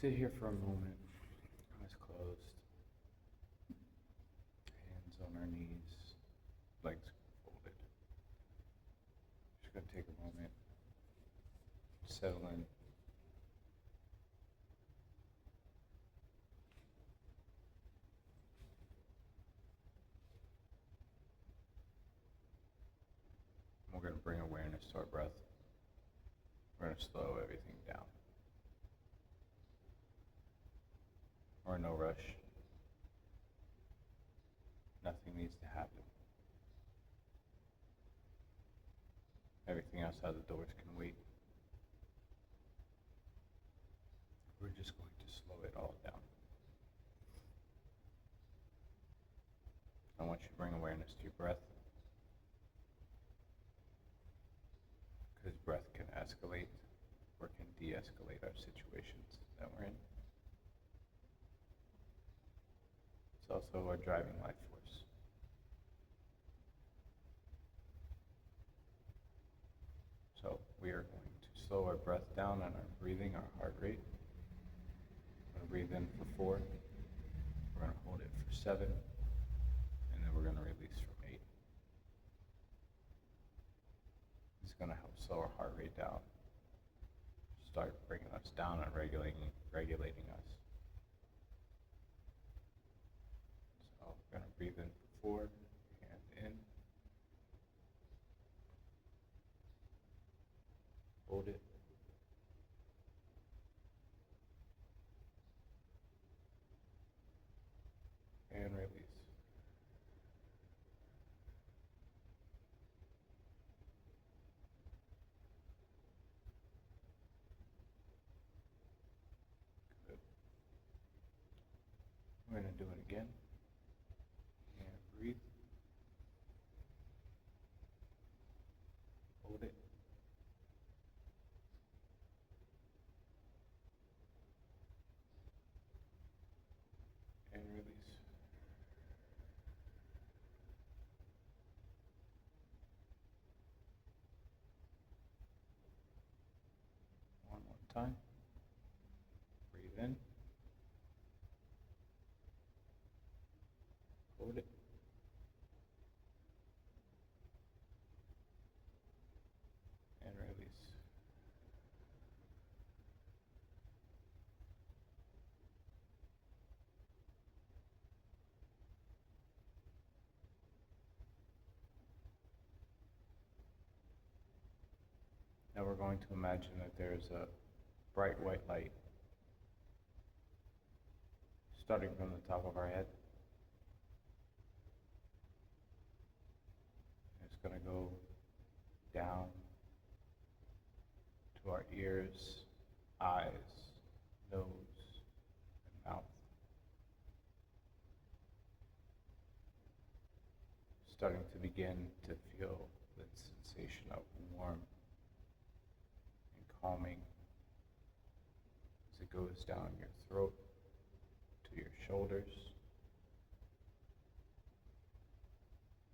Sit here for a moment, eyes closed, hands on our knees, legs folded. Just gonna take a moment, settle in. We're gonna bring awareness to our breath. We're gonna slow everything down. We're in no rush. Nothing needs to happen. Everything outside the doors can wait. We're just going to slow it all down. I want you to bring awareness to your breath, because breath can escalate or can de-escalate our situations that we're in. It's also our driving life force. So we are going to slow our breath down and our breathing, our heart rate. We're going to breathe in for 4. We're going to hold it for 7. And then we're going to release from 8. It's going to help slow our heart rate down. Start bringing us down and regulating us. So we're going to breathe in for 4, and in. Hold it. And release. Good. We're going to do it again. And breathe. Hold it. And release. One more time. Breathe in. Hold it. And release. Now we're going to imagine that there's a bright white light starting from the top of our head. It's going to go down to our ears, eyes, nose, and mouth. Starting to begin to feel that sensation of warm and calming as it goes down your throat to your shoulders,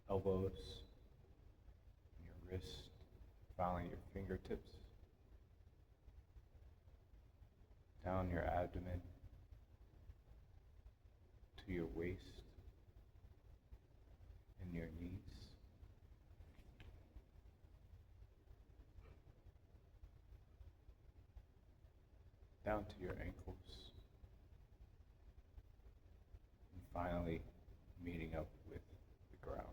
elbows, your wrist, finally your fingertips, down your abdomen to your waist and your knees. Down to your ankles. And finally meeting up with the ground.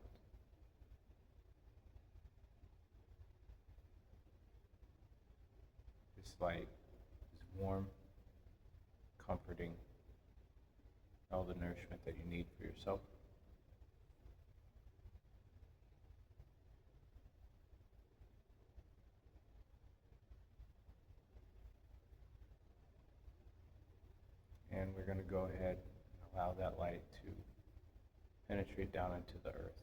This light is warm, comforting, all the nourishment that you need for yourself. And we're going to go ahead and allow that light to penetrate down into the earth,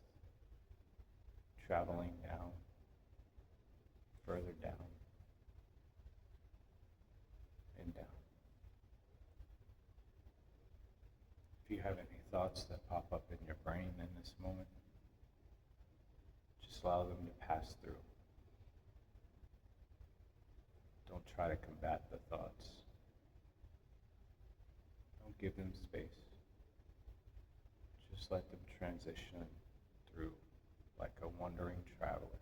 traveling down, further down, and down. If you have any thoughts that pop up in your brain in this moment, just allow them to pass through. Don't try to combat the thoughts. give them space. Just let them transition through like a wandering traveler.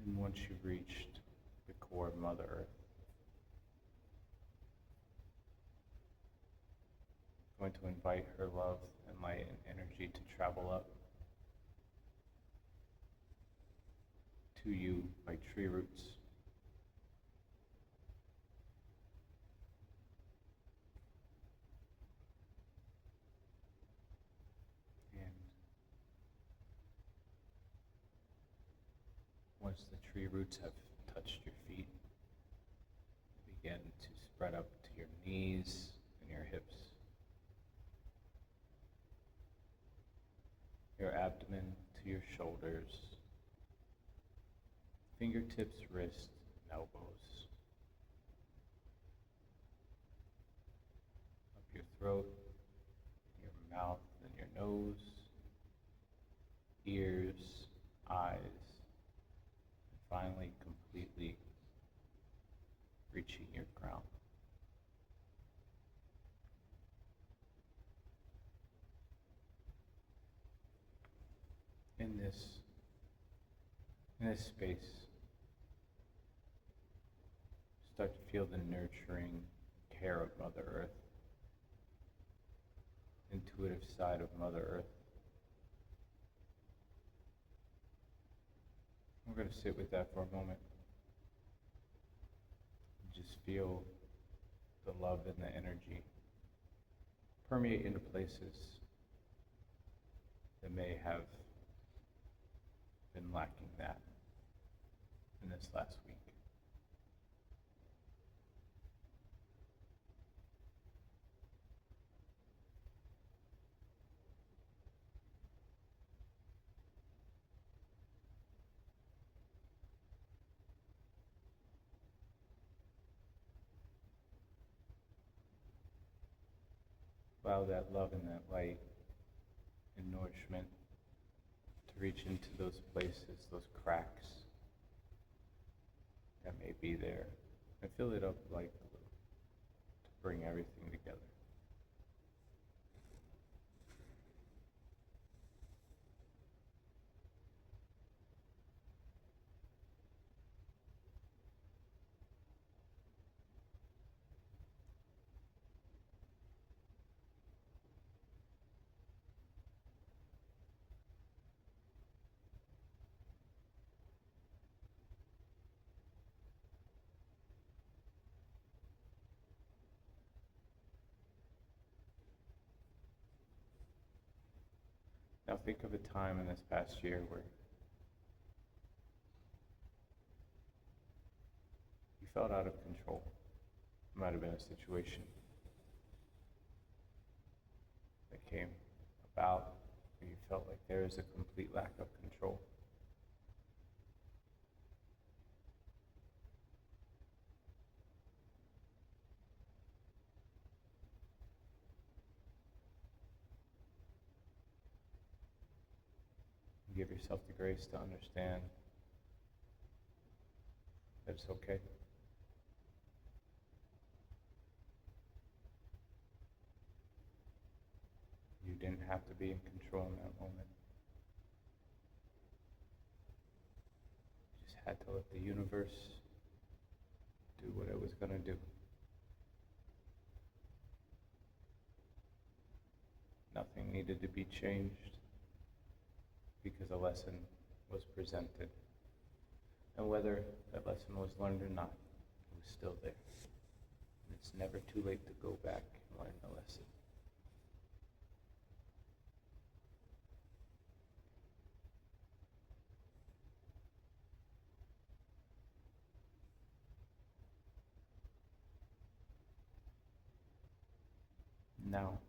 And once you've reached the core of Mother Earth, I'm going to invite her love and light and energy to travel up to you by tree roots. And once the tree roots have touched your feet, begin to spread up to your knees and your hips, your abdomen to your shoulders, fingertips, wrists, and elbows, up your throat, your mouth and your nose, ears, eyes, and finally completely reaching your crown. In this space, start to feel the nurturing care of Mother Earth, intuitive side of Mother Earth. We're going to sit with that for a moment. Just feel the love and the energy permeate into places that may have been lacking that in this last week. Allow that love and that light and nourishment to reach into those places, those cracks that may be there, and fill it up like glue to bring everything together. Now think of a time in this past year where you felt out of control. It might have been a situation that came about where you felt like there is a complete lack of control. Give yourself the grace to understand that it's okay. You didn't have to be in control in that moment. You just had to let the universe do what it was going to do. Nothing needed to be changed because a lesson was presented. And whether that lesson was learned or not, it was still there. And it's never too late to go back and learn the lesson. Now,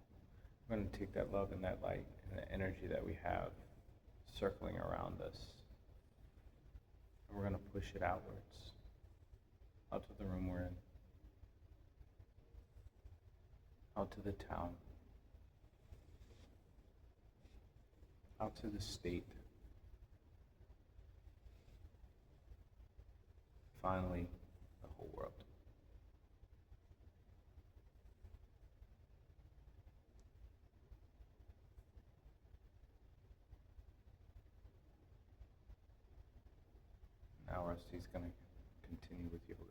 we're going to take that love and that light and the energy that we have circling around us, and we're going to push it outwards, out to the room we're in, out to the town, out to the state, finally the whole world. Now Rusty's going to continue with yoga.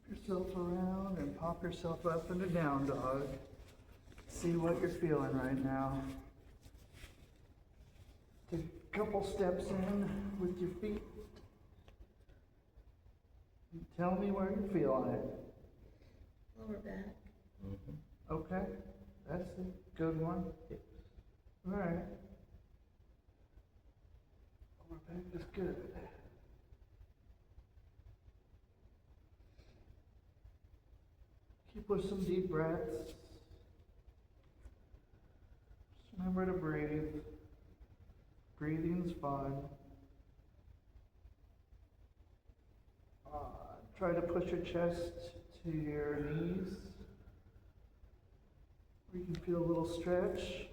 Flip yourself around and pop yourself up into down dog. See what you're feeling right now. Take a couple steps in with your feet. And tell me where you're feeling it. Lower back. Okay, that's a good one. All right. Lower back is good. Keep with some deep breaths. Just remember to breathe. Breathing's fun. Try to push your chest to your knees. You can feel a little stretch.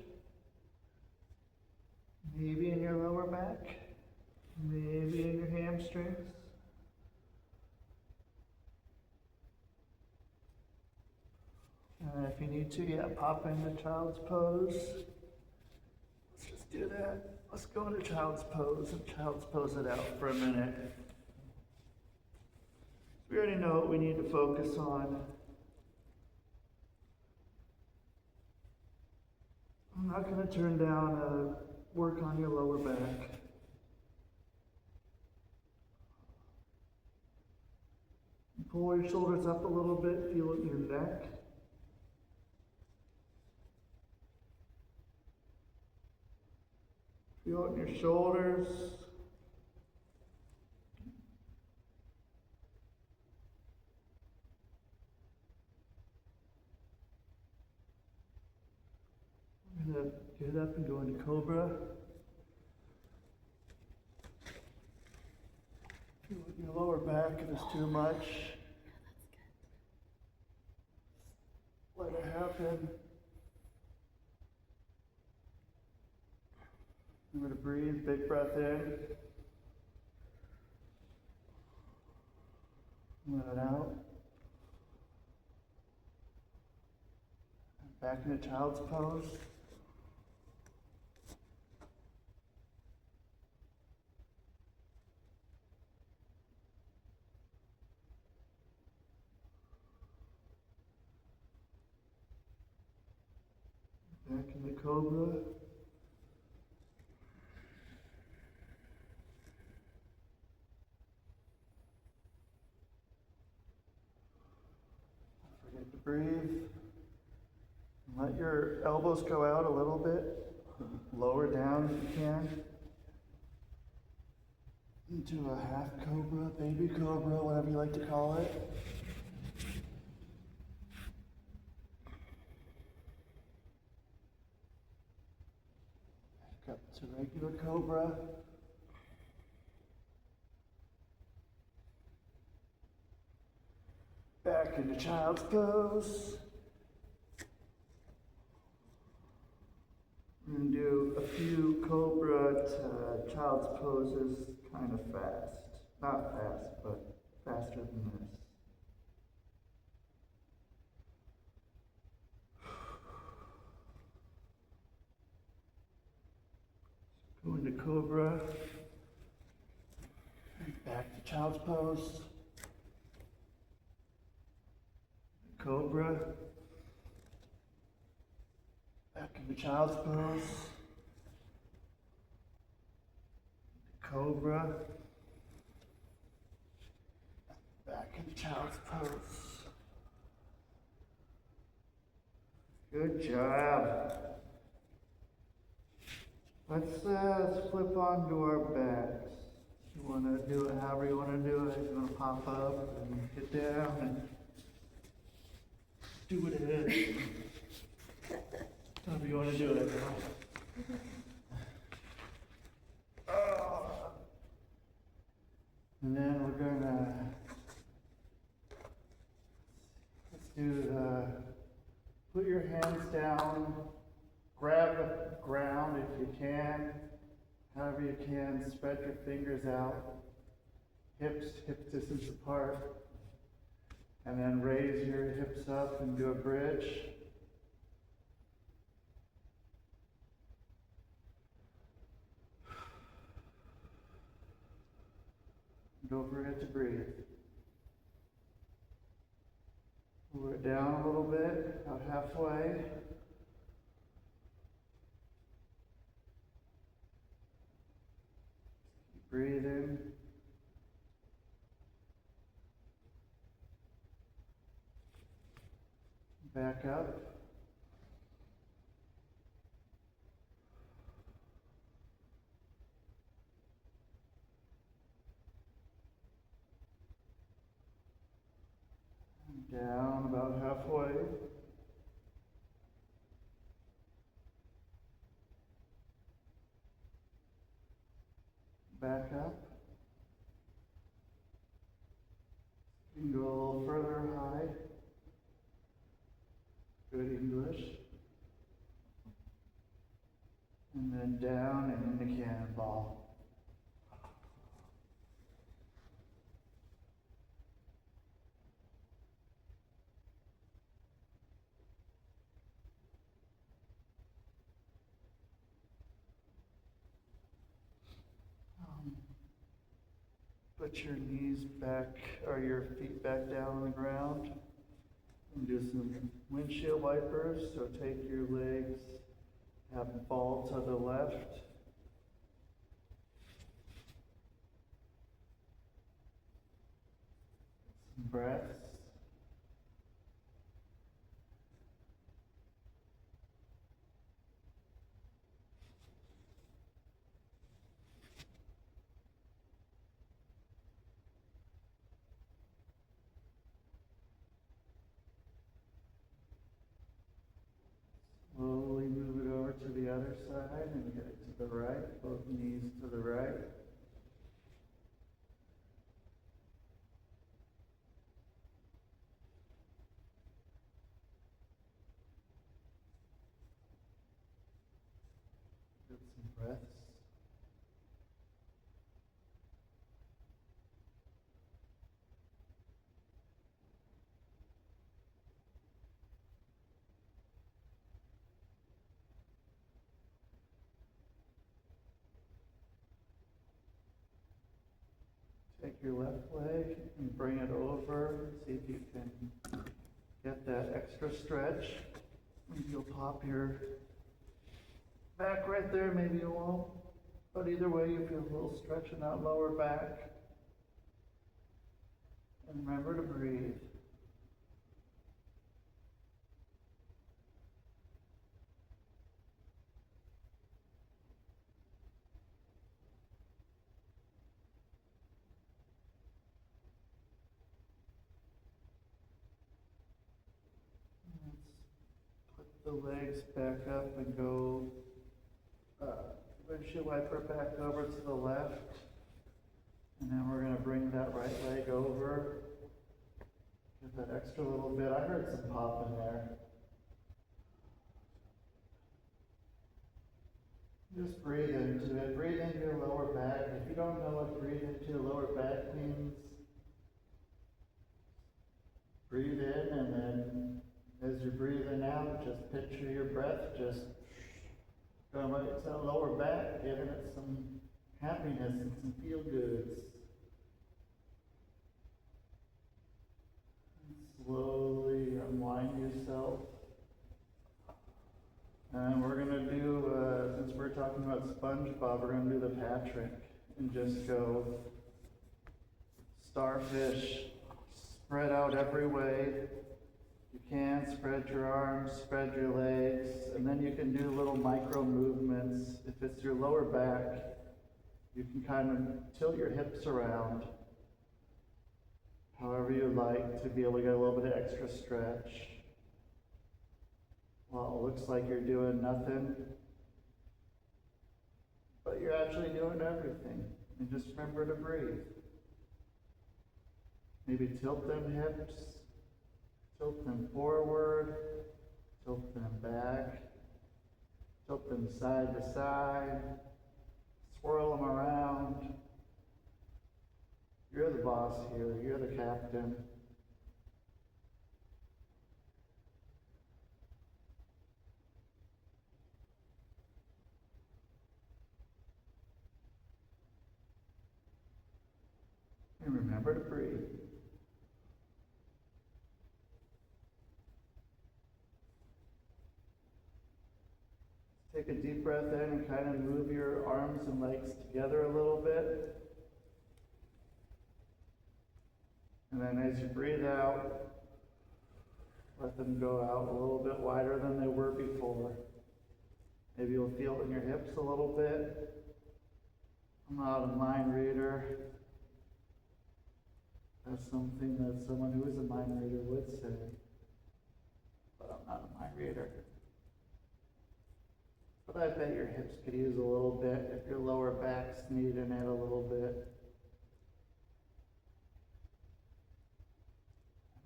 Maybe in your lower back. Maybe in your hamstrings. If you need to, yeah, pop into child's pose. Let's just do that. Let's go into child's pose and child's pose it out for a minute. We already know what we need to focus on. I'm not going to turn down work on your lower back. Pull your shoulders up a little bit, feel it in your neck. Feel it in your shoulders. I'm going to get up and go into Cobra. Feel it in your lower back if it's too much. Let it happen. Remember to breathe, big breath in. Let it out. Back into child's pose. Back into Cobra. Don't forget to breathe. Let your elbows go out a little bit. Lower down if you can. Into a half cobra, baby cobra, whatever you like to call it. Back up to regular cobra. Back into child's pose. We're going to do a few cobra to child's poses kind of fast. Not fast, but faster than this. Go into cobra. Back to child's pose. Cobra. Back into child's pose. Cobra. Back into child's pose. Good job. Let's flip onto our backs. You want to do it however you want to do it. You want to pop up and get down and do what it is. However you want to do it. And then we're gonna let's do put your hands down, grab the ground if you can, however you can, spread your fingers out, hip distance apart. And then raise your hips up and do a bridge. Don't forget to breathe. Lower it down a little bit, about halfway. Keep breathing. Back up. Down about halfway. Back up. You can go a little further high. Good English. And then down and into cannonball. Put your knees back, or your feet back down on the ground. And do some windshield wipers. So take your legs, have them fall to the left. Some breaths. Slowly move it over to the other side and get it to the right, both knees to the right. Get some breaths. Take your left leg and bring it over. See if you can get that extra stretch. Maybe you'll pop your back right there, maybe you won't. But either way, you feel a little stretch in that lower back. And remember to breathe. Let's put the legs back up and go windshield wiper back over to the left. And then we're going to bring that right leg over. Get that extra little bit. I heard some pop in there. Just breathe into it. Breathe into your lower back. If you don't know what breathe into your lower back means, breathe in, and then as you're breathing out, just picture your breath just going right to the lower back, giving it some happiness and some feel goods. Slowly unwind yourself. And we're going to do, since we're talking about SpongeBob, we're going to do the Patrick and just go starfish, spread out every way you can. Spread your arms, spread your legs, and then you can do little micro movements. If it's your lower back, you can kind of tilt your hips around however you like to be able to get a little bit of extra stretch. Well, it looks like you're doing nothing, but you're actually doing everything. And just remember to breathe. Maybe tilt them hips, tilt them forward, tilt them back, tilt them side to side, swirl them around. You're the boss here, you're the captain. And remember to breathe. Take a deep breath in and kind of move your arms and legs together a little bit. And then as you breathe out, let them go out a little bit wider than they were before. Maybe you'll feel it in your hips a little bit. I'm not a mind reader. That's something that someone who is a mind reader would say. But I'm not a mind reader. But I bet your hips could use a little bit if your lower back's needing it a little bit.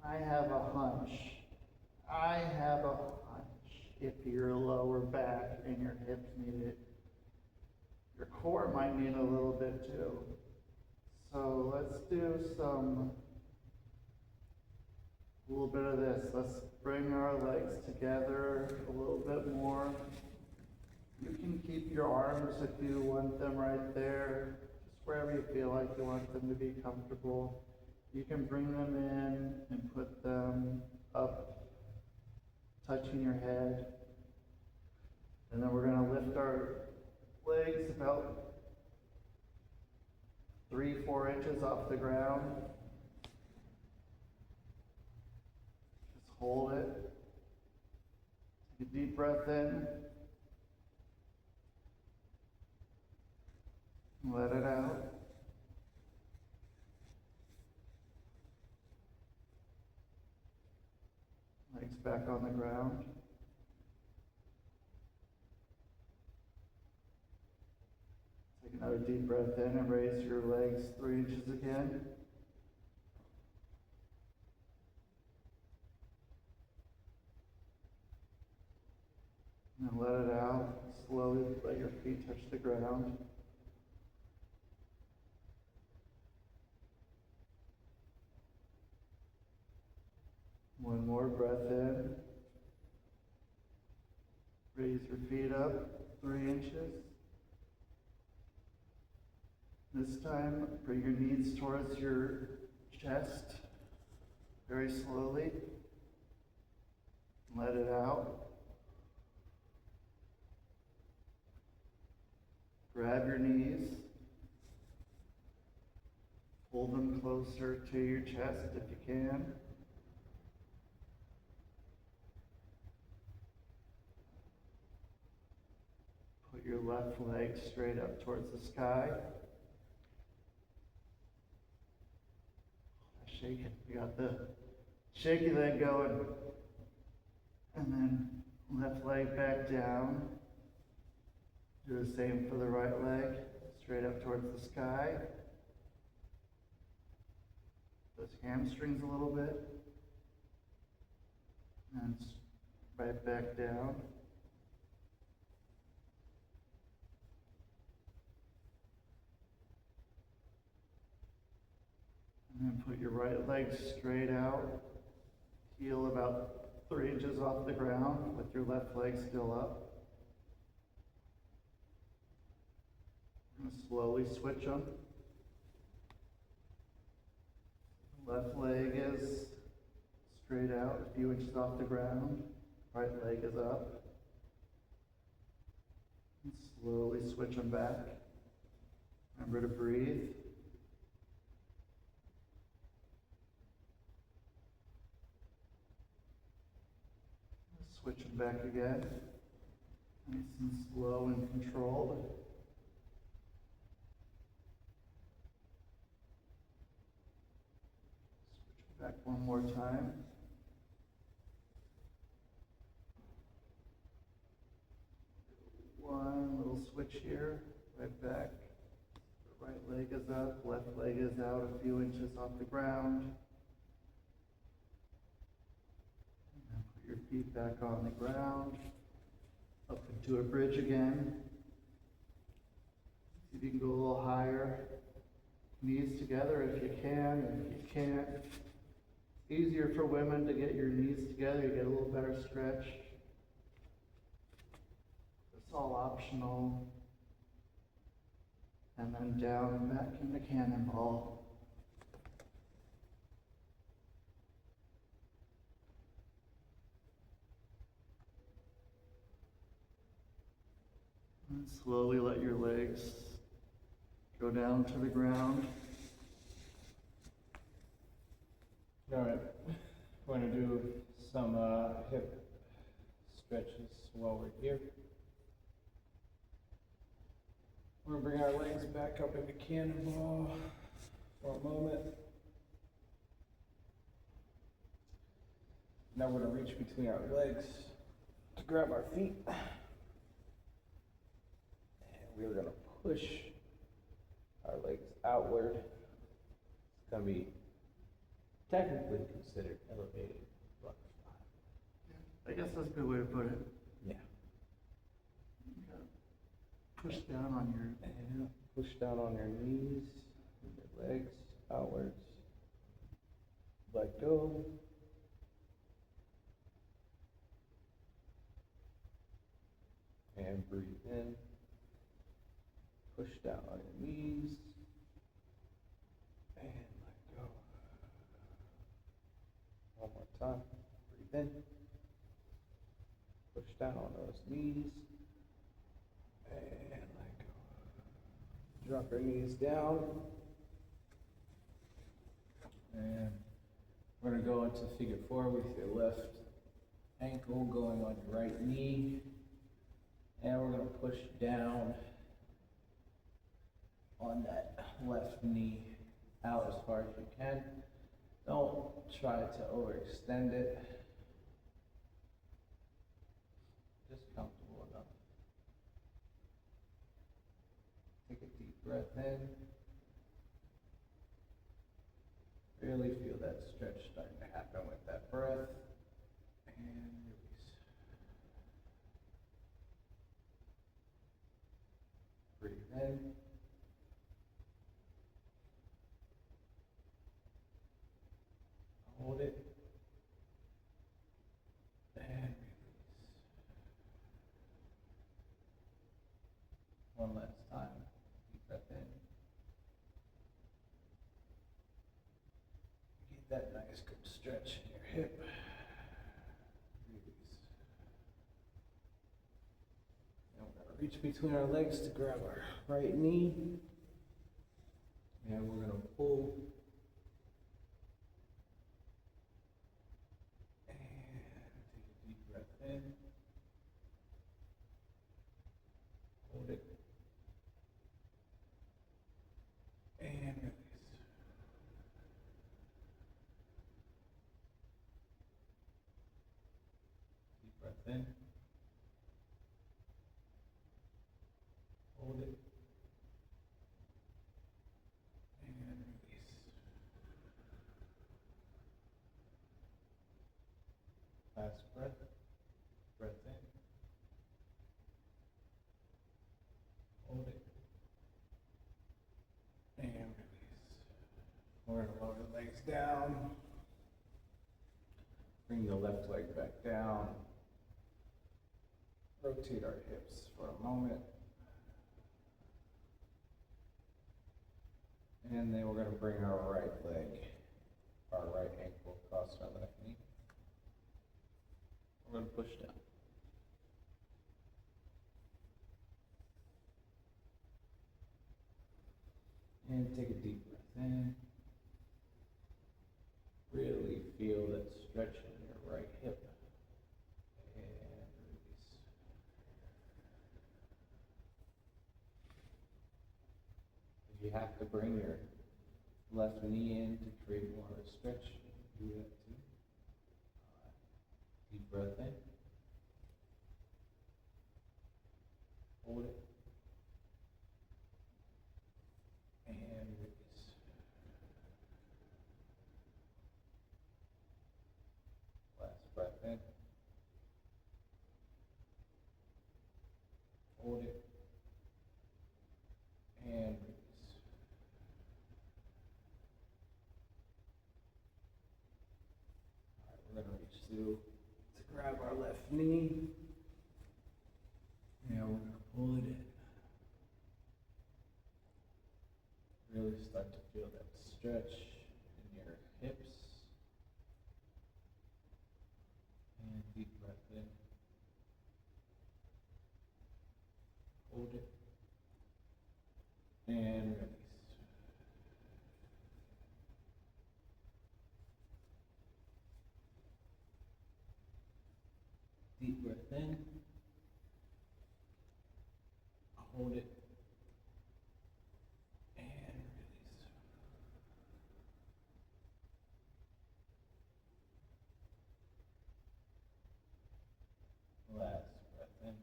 I have a hunch. If your lower back and your hips need it, your core might need a little bit too. So let's do a little bit of this. Let's bring our legs together a little bit more. You can keep your arms if you want them right there, just wherever you feel like you want them to be comfortable. You can bring them in and put them up, touching your head. And then we're going to lift our legs about 3-4 inches off the ground. Just hold it. Take a deep breath in. Let it out. Legs back on the ground. Take another deep breath in and raise your legs 3 inches again. And then let it out. Slowly let your feet touch the ground. One more breath in. Raise your feet up 3 inches. This time, bring your knees towards your chest very slowly. Let it out. Grab your knees. Pull them closer to your chest if you can. Put your left leg straight up towards the sky. Shake it. We got the shaky leg going. And then left leg back down. Do the same for the right leg. Straight up towards the sky. Those hamstrings a little bit. And right back down. And then put your right leg straight out, heel about 3 inches off the ground with your left leg still up. I'm going to slowly switch them. Left leg is straight out, a few inches off the ground. Right leg is up. And slowly switch them back. Remember to breathe. Switch them back again. Nice and slow and controlled. Switch back one more time. One little switch here, right back. The right leg is up, left leg is out a few inches off the ground. Your feet back on the ground, up into a bridge again. See if you can go a little higher. Knees together if you can. If you can't, it's easier for women to get your knees together. You get a little better stretch. It's all optional. And then down and back into cannonball. And slowly let your legs go down to the ground. All right, we're gonna do some hip stretches while we're here. We're gonna bring our legs back up into cannonball for a moment. Now we're gonna reach between our legs to grab our feet. And we're gonna push our legs outward. It's gonna be technically considered elevated butterfly. I guess that's a good way to put it. Yeah. You gotta push down on your And push down on your knees, your legs outwards. Let go. And breathe in. Push down on your knees. And let go. One more time. Breathe in. Push down on those knees. And let go. Drop your knees down. And we're going to go into figure four with your left ankle going on your right knee. And we're going to push down on that left knee out as far as you can. Don't try to overextend it. Just comfortable enough. Take a deep breath in. Really feel that stretch starting to happen with that breath. And release. Breathe in. Hold it. And release. One last time. Deep breath in. Get that nice good stretch in your hip. Release. And we're going to reach between our legs to grab our right knee. And we're going to pull. And take a deep breath in. Hold it. And release. Deep breath in. Hold it. And release. Last breath. Breath in. Hold it. And release. We're going to lower the legs down. Bring the left leg back down. Rotate our hips for a moment. And then we're going to bring our right leg, our right ankle across our left knee. We're going to push down. And take a deep breath in. Really feel that stretch in your right hip. And release. If you have to bring your left knee in to create more of a stretch, you can do that too. Deep breath in. Hold it. And release. Last breath in. Hold it. And release. do is grab our left knee. Now we're gonna pull it in. Really start to feel that stretch in your hips. And deep breath in. Hold it. And release. Deep breath in. Hold it. And release. Last breath in.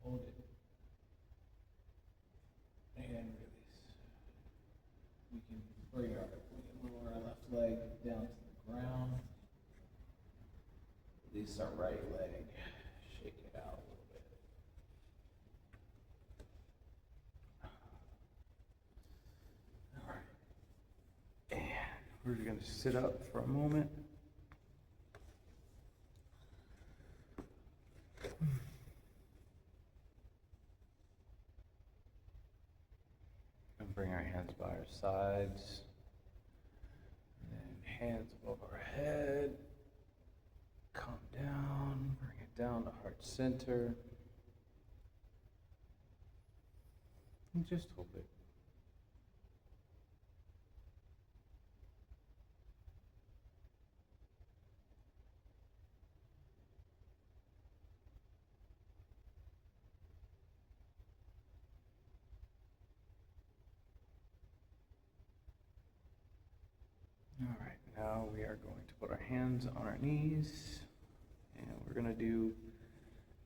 Hold it. And release. We can lower our left leg down to the ground. Release our right leg. Shake it out a little bit. All right. And we're going to sit up for a moment. And bring our hands by our sides. And then hands above our head. Calm down. Bring it down to heart center. And just hold it. All right, now we are going to put our hands on our knees, and we're going to do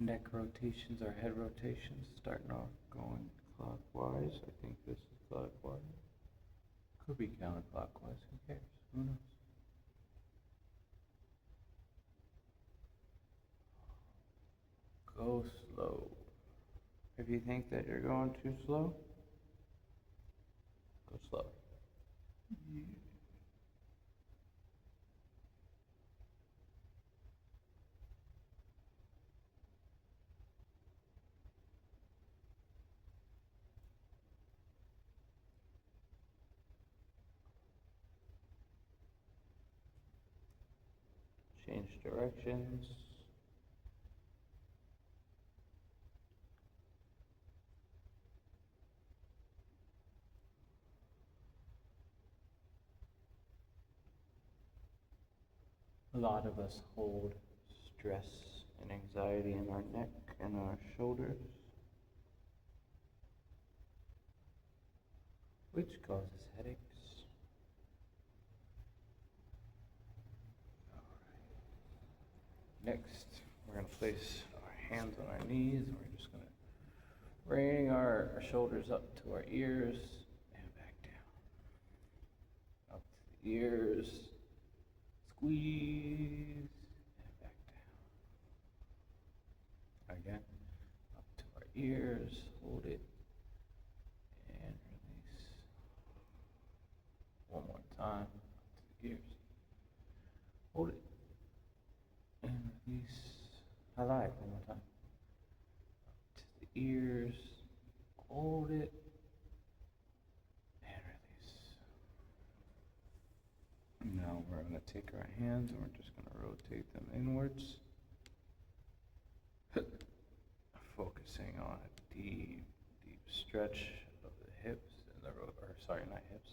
neck rotations or head rotations, starting off going clockwise. I think this is clockwise. Could be counterclockwise, who cares? Who knows? Go slow. If you think that you're going too slow, go slow. Change directions. A lot of us hold stress and anxiety in our neck and our shoulders, which causes headaches. Next, we're going to place our hands on our knees, and we're just going to bring our shoulders up to our ears and back down. Up to the ears, squeeze, and back down. Again, up to our ears, hold it, and release. One more time, up to the ears, hold it. And release. I lied. One more time. Up to the ears. Hold it. And release. Now we're going to take our hands and we're just going to rotate them inwards. Focusing on a deep, deep stretch of the hips and not hips,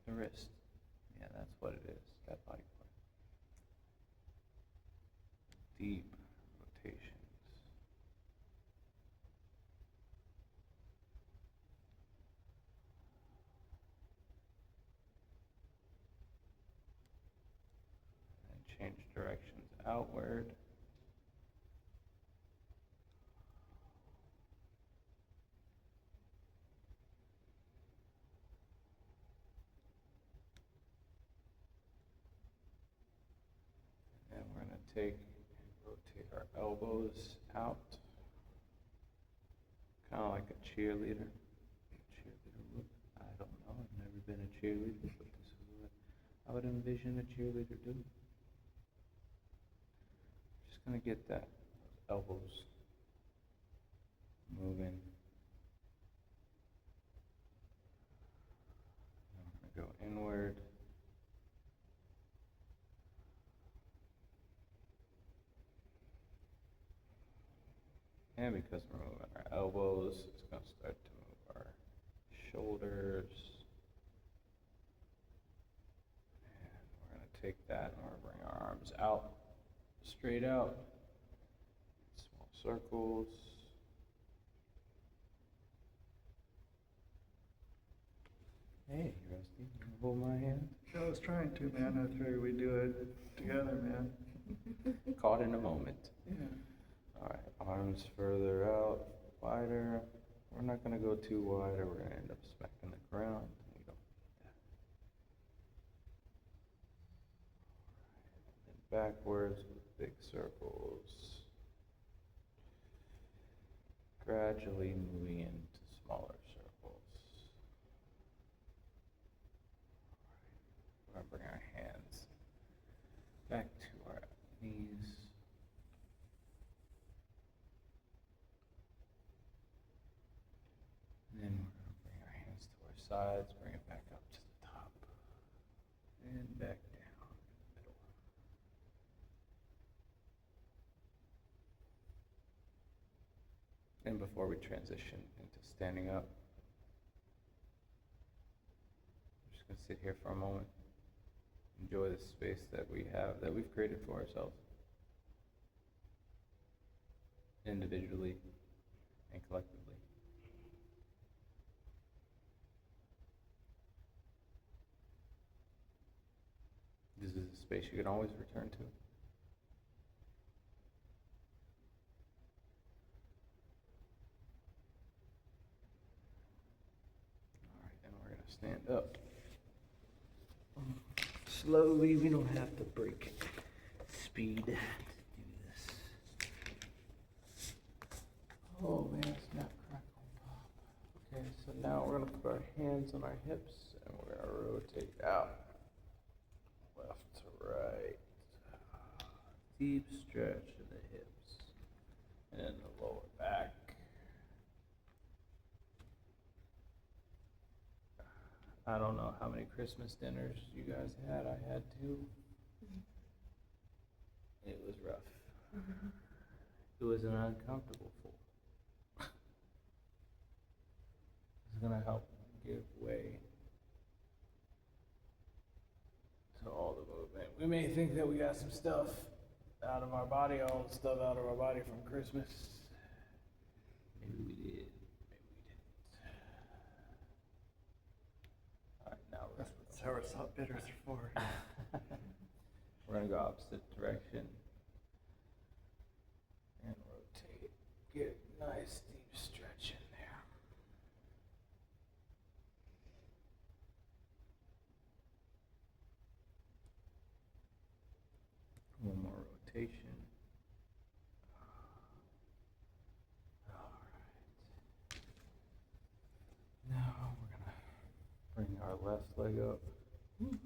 the wrist. Yeah, that's what it is. That body part. Deep rotations. And change directions outward. And we're going to rotate our elbows out, kind of like a cheerleader. Cheerleader look. I don't know. I've never been a cheerleader, but this is what I I would envision a cheerleader do. Just gonna get that elbows moving. I'm gonna go inward. And because we're moving our elbows, it's gonna start to move our shoulders. And we're gonna take that and we're gonna bring our arms out, straight out, small circles. Hey, Rusty, you wanna hold my hand? I was trying to, man. I figured we'd do it together, man. Caught in a moment. Yeah. Alright, arms further out, wider. We're not gonna go too wide or we're gonna end up smacking the ground. We don't want that. And backwards with big circles. Gradually moving into smaller circles. We're gonna bring our hands back to our knees. And then we're going to bring our hands to our sides, bring it back up to the top, and back down in the middle. And before we transition into standing up, I'm just going to sit here for a moment, enjoy the space that we have, that we've created for ourselves, individually and collectively. This is a space you can always return to. All right, then we're going to stand up. Slowly, we don't have to break speed to do this. Oh man, snap, crackle, pop. Okay, so now we're going to put our hands on our hips and we're going to rotate out. Left to right. Deep stretch in the hips and the lower back. I don't know how many Christmas dinners you guys had. I had two. It was rough. It was an uncomfortable fool. It's gonna help give way to all the movement. We may think that we got some stuff out of our body, all the stuff out of our body from Christmas. Maybe we did, maybe we didn't. All right, now That's what soursop bitters are for. we're gonna go opposite direction and rotate. Get a nice deep stretch in there. One more rotation. All right. Now we're gonna bring our left leg up. And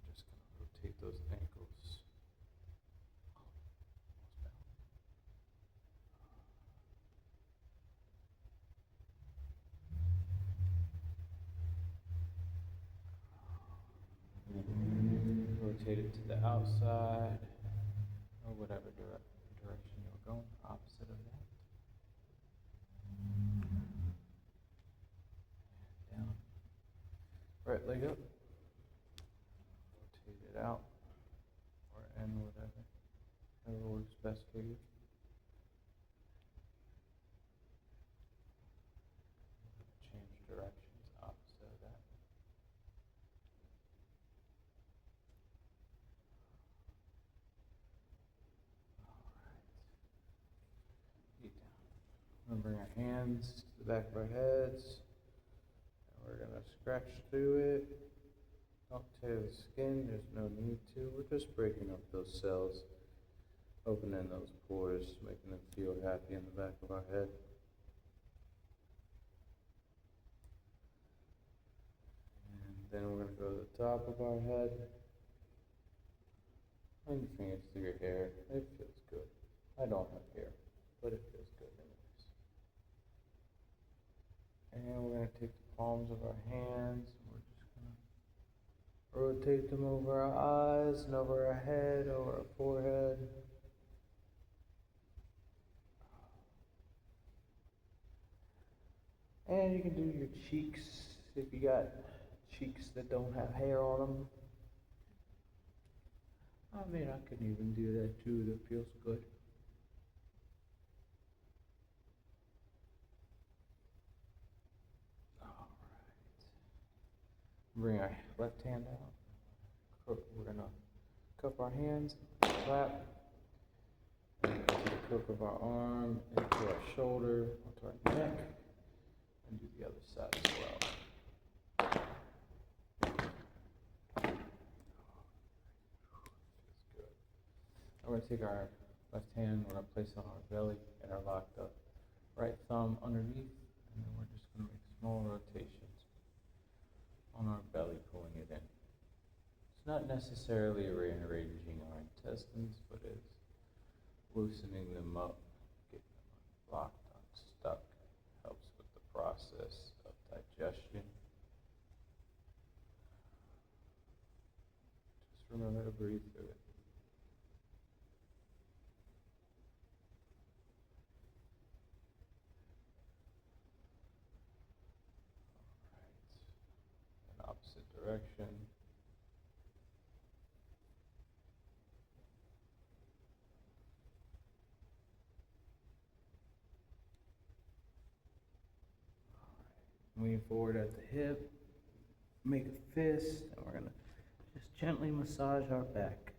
we're just gonna rotate those ankles. Rotate it to the outside, or whatever direction you're going, opposite of that. Down. Right leg up. Rotate it out, or in, whatever works best for you. Change directions, opposite of that. Feet down. We're gonna bring our hands to the back of our heads. And we're gonna scratch through it. Don't tear the skin, there's no need to. We're just breaking up those cells, opening those pores, making them feel happy in the back of our head. And Then we're gonna go to the top of our head. Run your fingers through your hair. It feels good. I don't have hair, but it feels good anyways. And we're gonna take the palms of our hands. We're just gonna rotate them over our eyes and over our head, over our forehead. And you can do your cheeks if you got cheeks that don't have hair on them. I mean, I can even do that too. That feels good. All right. Bring our left hand out. We're gonna cup our hands, clap, and go to the crook of our arm, into our shoulder, onto our neck, and do the other side as well. We're going to take our left hand, we're going to place it on our belly and our locked up right thumb underneath, and then we're just going to make small rotations on our belly, pulling it in. It's not necessarily rearranging our intestines, but it's loosening them up, getting them unlocked, unstuck, helps with the process of digestion. Just remember to breathe through it. Opposite direction. Lean forward at the hip, make a fist, and we're going to just gently massage our back,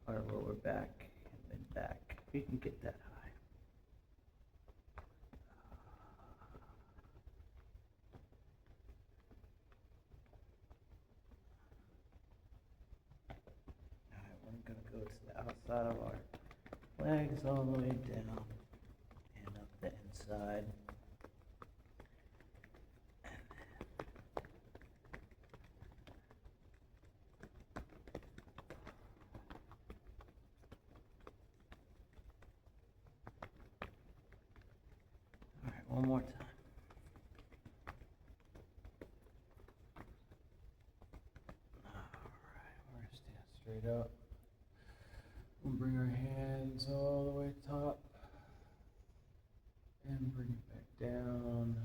our lower back, and then back. We can get that high. Alright, we're going to go to the outside of our legs all the way down and up the inside. Alright, one more time. Alright, we're going to stand straight up. We'll bring our hands all the way top and bring it back down to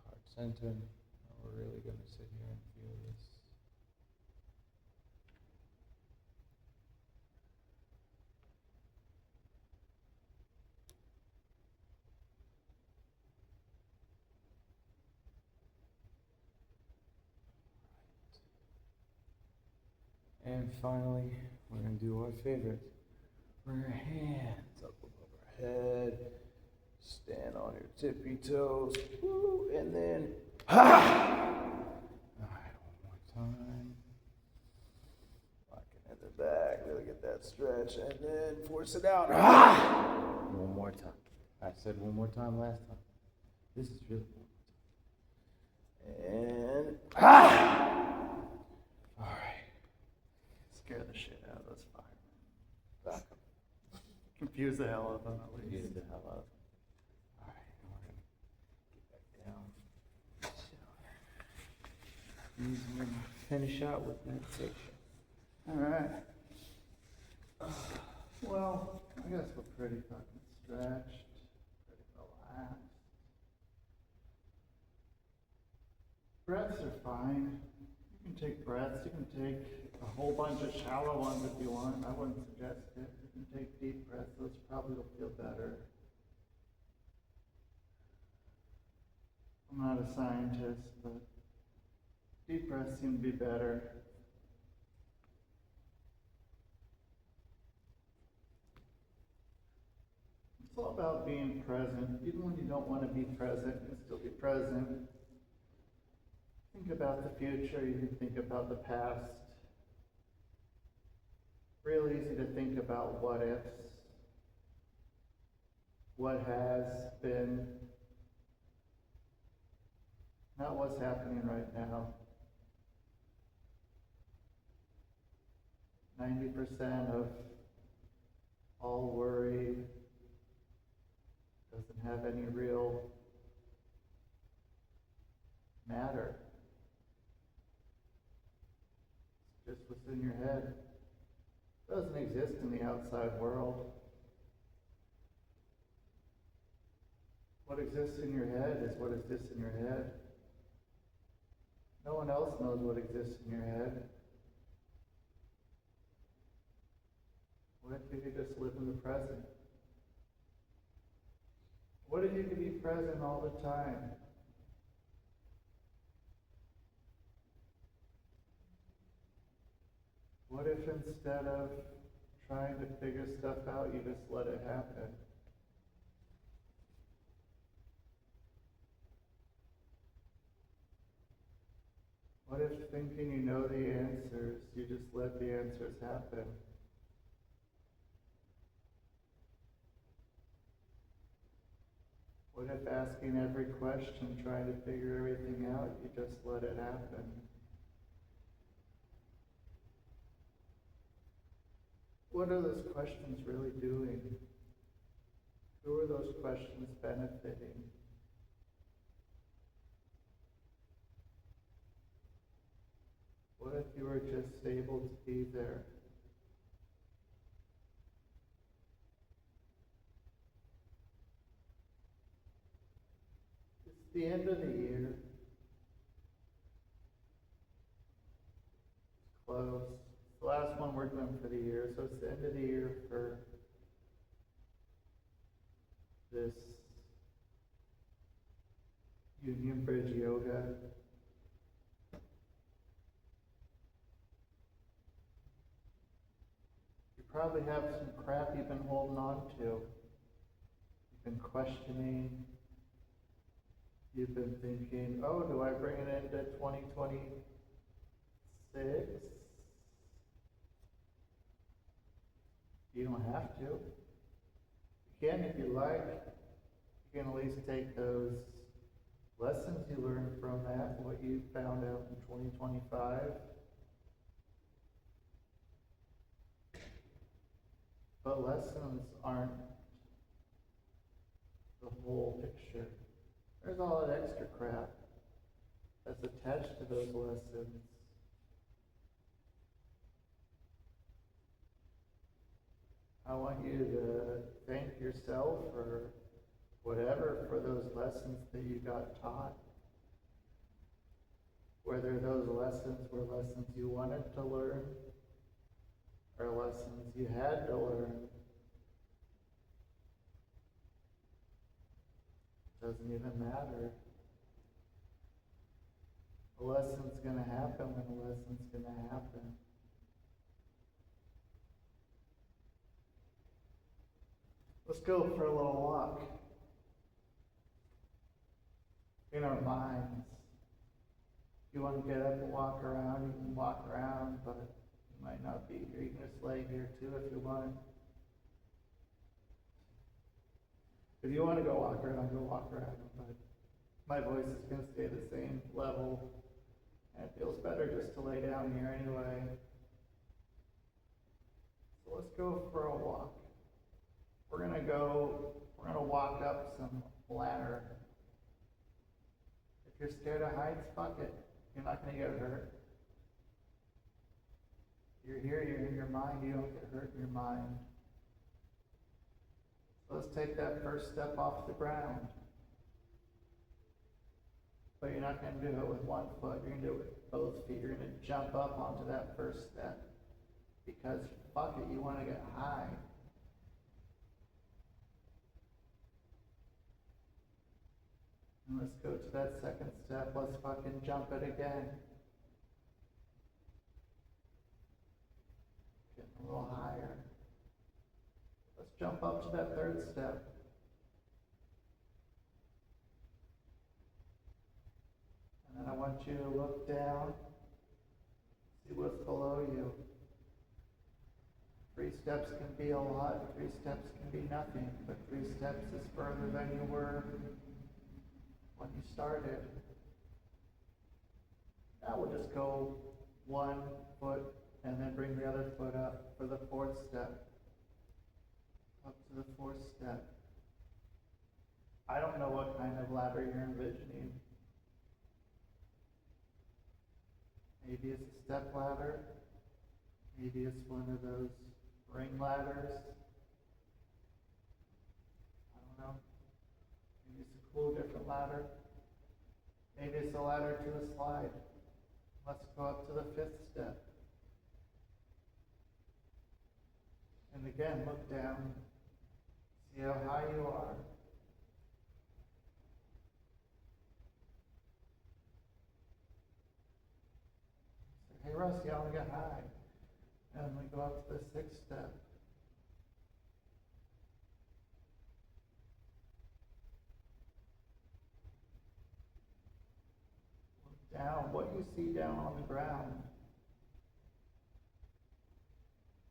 heart center. Now we're really going to sit here and feel this. And finally, we're going to do our favorite. Bring our hands up above our head. Stand on your tippy toes. Woo, and then, ha! Alright, one more time. Lock it in the back. Really get that stretch. And then force it out. Ha! One more time. I said one more time last time. This is really one more time. And, ha! Alright. Scare the shit out of those firemen. Back up. Confuse the hell out of them at least. Confuse the hell out of them. Alright, now we're gonna get back down. So, these we're gonna finish out with meditation. Alright. Well, I guess we're pretty fucking stretched, pretty relaxed. Breaths are fine. You can take breaths, you can take a whole bunch of shallow ones if you want. I wouldn't suggest it. You can take deep breaths, those probably will feel better. I'm not a scientist, but deep breaths seem to be better. It's all about being present. Even when you don't want to be present, you can still be present. Think about the future, you can think about the past. Real easy to think about what ifs, what has been. what's happening right now. 90% of all worry doesn't have any real matter. It's just what's in your head. It doesn't exist in the outside world. What exists in your head is what exists in your head. No one else knows what exists in your head. What if you could just live in the present? What if you could be present all the time? What if instead of trying to figure stuff out, you just let it happen? What if thinking you know the answers, you just let the answers happen? What if asking every question, trying to figure everything out, you just let it happen? What are those questions really doing? Who are those questions benefiting? What if you were just able to be there? It's the end of the year. It's close. It's the last one we're doing for the year, so it's the end of the year for this Union Bridge Yoga. You probably have some crap you've been holding on to. You've been questioning. You've been thinking, oh, do I bring it into 2026? You don't have to. You can if you like. You can at least take those lessons you learned from that, what you found out in 2025. But lessons aren't the whole picture. There's all that extra crap that's attached to those lessons. I want you to thank yourself or whatever for those lessons that you got taught. Whether those lessons were lessons you wanted to learn or lessons you had to learn. Doesn't even matter. A lesson's gonna happen when a lesson's gonna happen. Let's go for a little walk in our minds. If you want to get up and walk around, you can walk around, but you might not be here. You can just lay here too if you want. If you want to go walk around, go walk around, but my voice is going to stay the same level, and it feels better just to lay down here anyway. So let's go for a walk. We're gonna walk up some ladder. If you're scared of heights, fuck it. You're not gonna get hurt. You're here, you're in your mind, you don't get hurt in your mind. So let's take that first step off the ground. But you're not gonna do it with one foot, you're gonna do it with both feet. You're gonna jump up onto that first step. Because fuck it, you wanna get high. And let's go to that second step. Let's fucking jump it again. Getting a little higher. Let's jump up to that third step. And then I want you to look down, see what's below you. 3 steps can be a lot, 3 steps can be nothing, but 3 steps is further than you were when you started. Now we'll just go 1 foot and then bring the other foot up for the 4th step. Up to the 4th step. I don't know what kind of ladder you're envisioning. Maybe it's a step ladder. Maybe it's one of those ring ladders. I don't know. Maybe it's a cool different ladder. Maybe it's a ladder to a slide. Let's go up to the 5th step. And again, look down. See how high you are. Say, hey Rusty, I want to get high. And we go up to the 6th step. Look down. What you see down on the ground.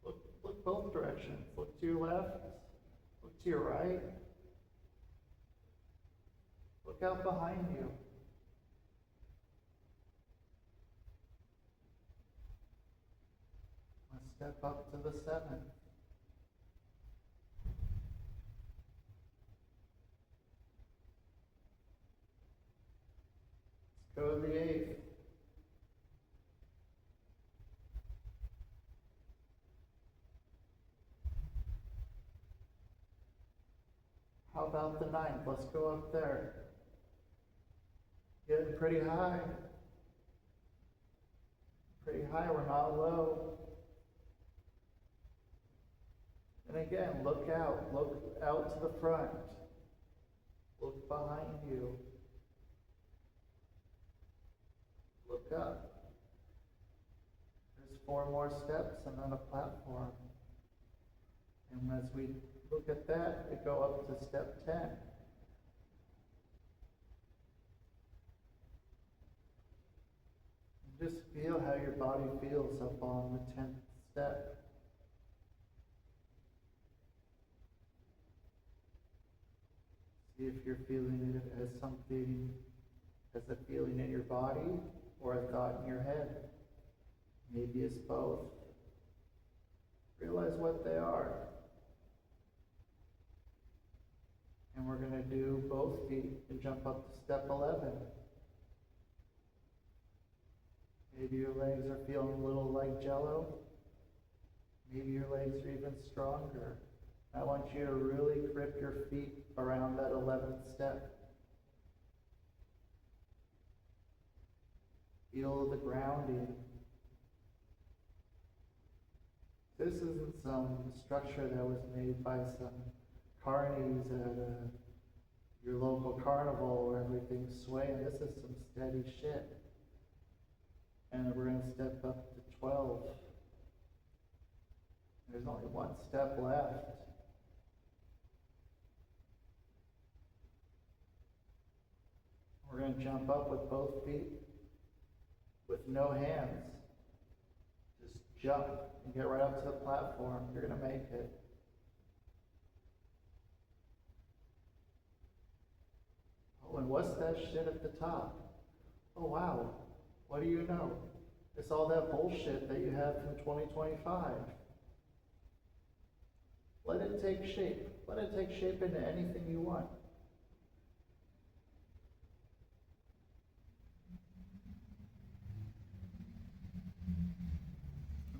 Look both directions. Look to your left. Look to your right. Look out behind you. Let's step up to the 7th. Let's go to the 8th. How about the 9th? Let's go up there. Getting pretty high. Pretty high, we're not low. And again, look out to the front. Look behind you. Look up. There's 4 more steps and then a platform. And as we look at that, we go up to step 10. And just feel how your body feels up on the 10th step. See if you're feeling it as something, as a feeling in your body or a thought in your head. Maybe it's both. Realize what they are. And we're going to do both feet and jump up to step 11. Maybe your legs are feeling a little like jello. Maybe your legs are even stronger. I want you to really grip your feet around that 11th step. Feel the grounding. This isn't some structure that was made by some carnies at your local carnival where everything's swaying. This is some steady shit. And we're going to step up to 12. There's only 1 step left. We're going to jump up with both feet with no hands. Just jump and get right up to the platform. You're going to make it. Oh, and what's that shit at the top? Oh, wow. What do you know? It's all that bullshit that you have from 2025. Let it take shape. Let it take shape into anything you want.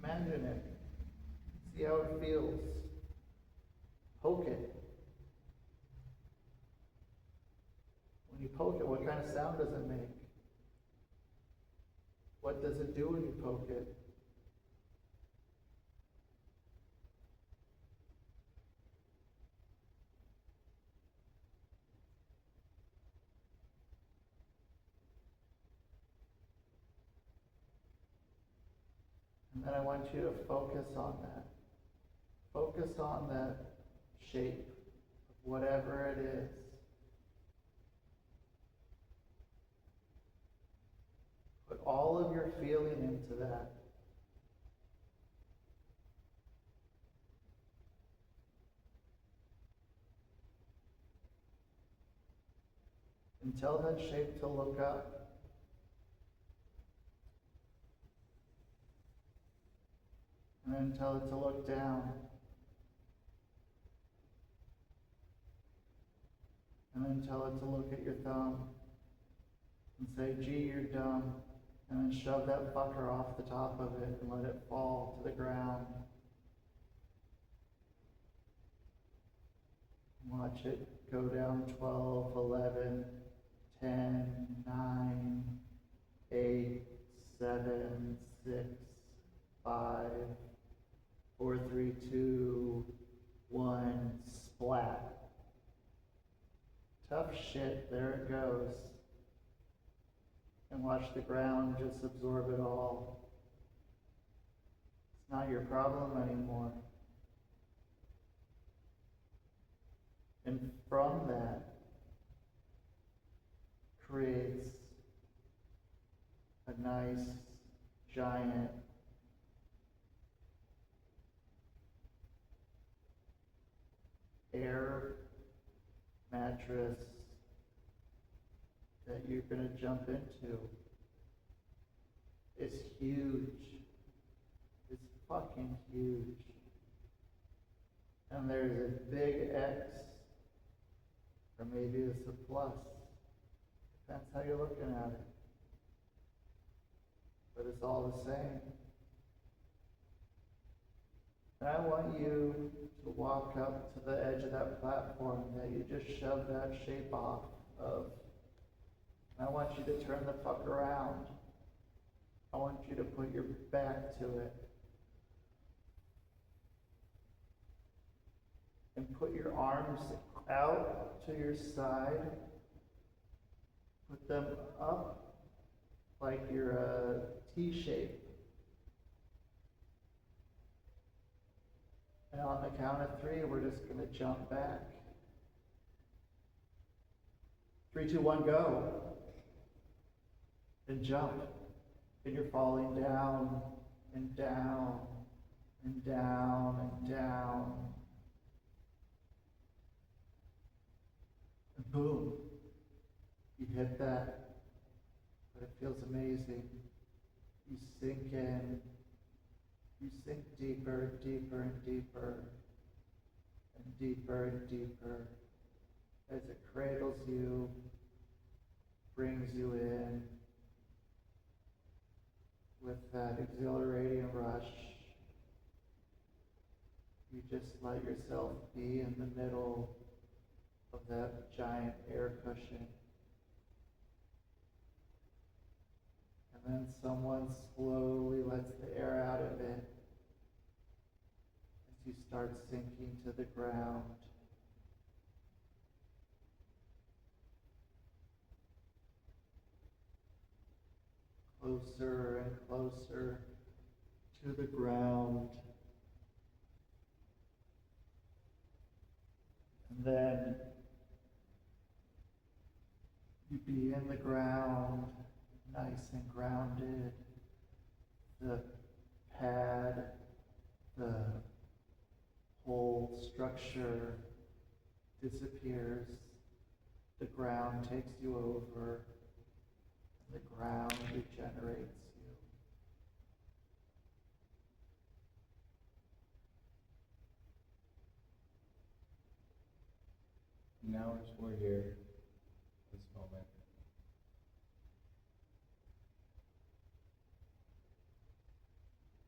Imagine it. See how it feels. Poke it. When you poke it, what kind of sound does it make? What does it do when you poke it? And then I want you to focus on that. Focus on that shape, whatever it is. Put all of your feeling into that. And tell that shape to look up. and then tell it to look down. And then tell it to look at your thumb and say, gee, you're dumb. And then shove that fucker off the top of it and let it fall to the ground. Watch it go down 12, 11, 10, 9, 8, 7, 6, 5, 4, 3, 2, 1, splat. Tough shit, there it goes. And watch the ground just absorb it all. It's not your problem anymore. And from that creates a nice, giant air mattress that you're going to jump into. It's huge. It's fucking huge. And there's a big X, or maybe it's a plus. Depends how you're looking at it. But it's all the same. And I want you to walk up to the edge of that platform that you just shoved that shape off of. And I want you to turn the fuck around. I want you to put your back to it. And put your arms out to your side. Put them up like you're a T shape. And on the count of 3, we're just going to jump back. 3, 2, 1, go. And jump. And you're falling down and down and down and down. And boom. You hit that. But it feels amazing. You sink in. You sink deeper and deeper and deeper and deeper and deeper as it cradles you, brings you in with that exhilarating rush. You just let yourself be in the middle of that giant air cushion. And then someone slowly lets the air out of it as you start sinking to the ground. Closer and closer to the ground. And then you be in the ground, nice and grounded. The pad, the whole structure disappears. The ground takes you over. The ground regenerates you. Now as we're here, this moment,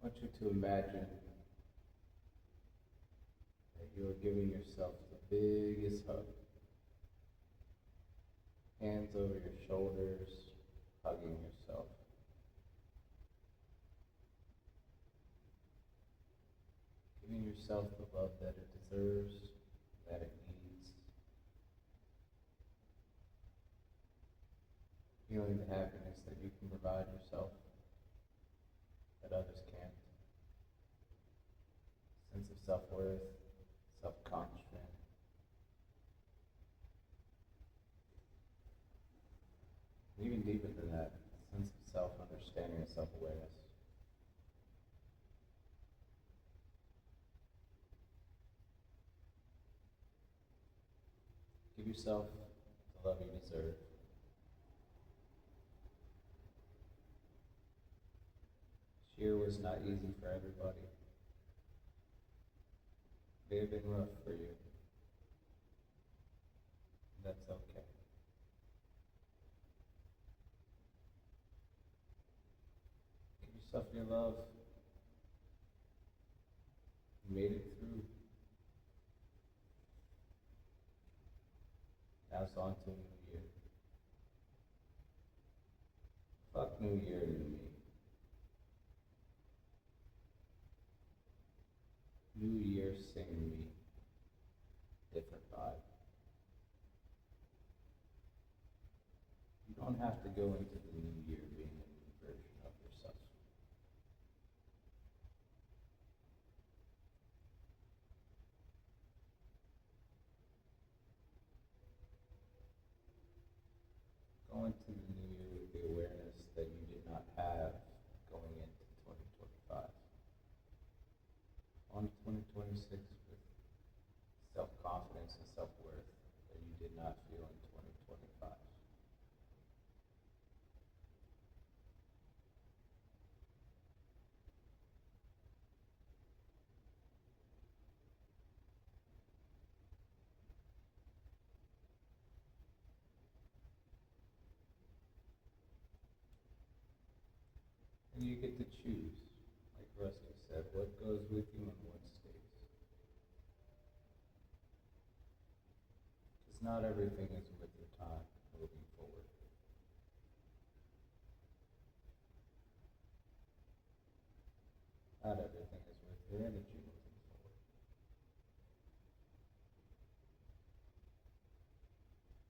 I want you to imagine that you are giving yourself the biggest hug. Hands over your shoulders, hugging yourself. Giving yourself the love that it deserves, that it needs. Feeling the happiness that you can provide yourself, that others can't. Sense of self-worth, self-accomplishment. Even deeper than that, sense of self-understanding and self-awareness. Give yourself the love you deserve. This year was not easy for everybody. may have been rough for you. That's okay. Give yourself your love. You made it through. Now it's on to a new year. Fuck new year, new me. New year, same me. Different vibe. You don't have to go into the new year being a new version of yourself. Go into the new year with the awareness that you did not have going into 2025. On 2026 with self-confidence and self-worth that you did not feel in 2025. And you get to choose, like Rusty said, what goes with you and what stays. Because not everything is with your time moving forward. Not everything is with your energy moving forward.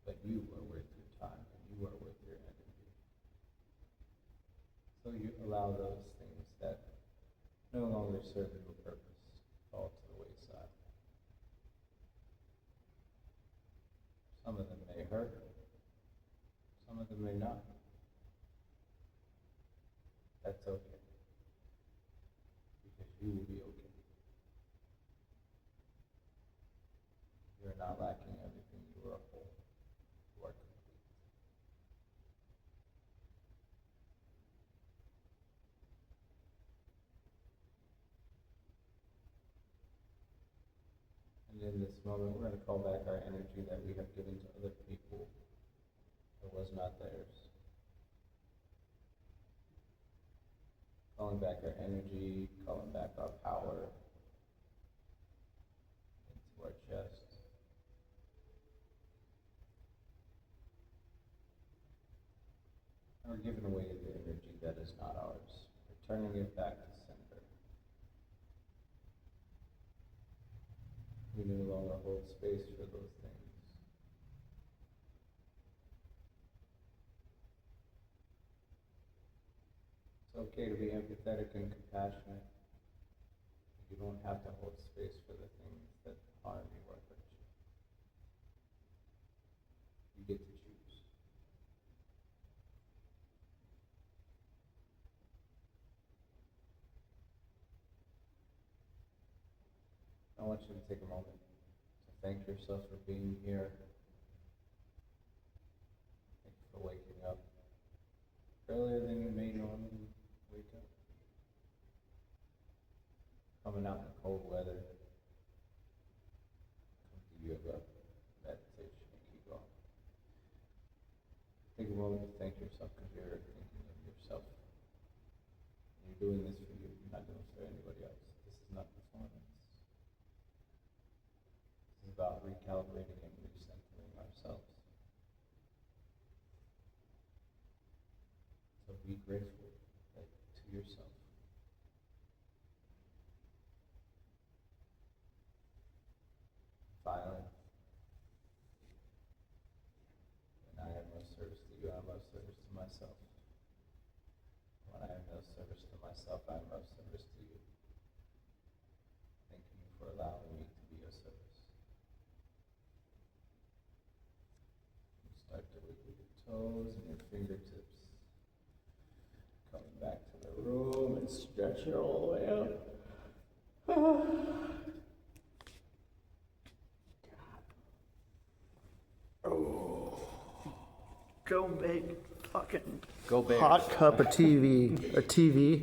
But you are worth your time and you are worth your energy. So you allow those things that no longer serve your purpose fall to the wayside. Some of them may hurt, some of them may not. That's okay, because you will be okay. You're not lacking everything, you are whole, you are complete. And in this moment, we're going to call back our energy that we have given to other people that was not theirs. Calling back our energy, calling back our power into our chest. And we're giving away the energy that is not ours. We're turning it back to center. We no longer hold space for those things. It's okay to be empathetic and compassionate. You don't have to hold space for the things that harm you or hurt you. You get to choose. I want you to take a moment to thank yourself for being here. Thank you for waking up earlier than you may normally wake up. Coming out in the cold weather. Come to yoga, meditation, and keep going. Take a moment to thank yourself because you're thinking of yourself. You're doing this for you. You're not doing it for anybody else. This is not performance. This is about recalibrating and recentering ourselves. So be grateful to yourself. Finally, when I am of service to you, I am of service to myself. When I am of service to myself, I am of service to you. Thank you for allowing me to be of service. You start to wiggle your toes and your fingertips. Coming back to the room and stretch it all the way out. Go make fucking Go Bears. hot cup of TV, a TV.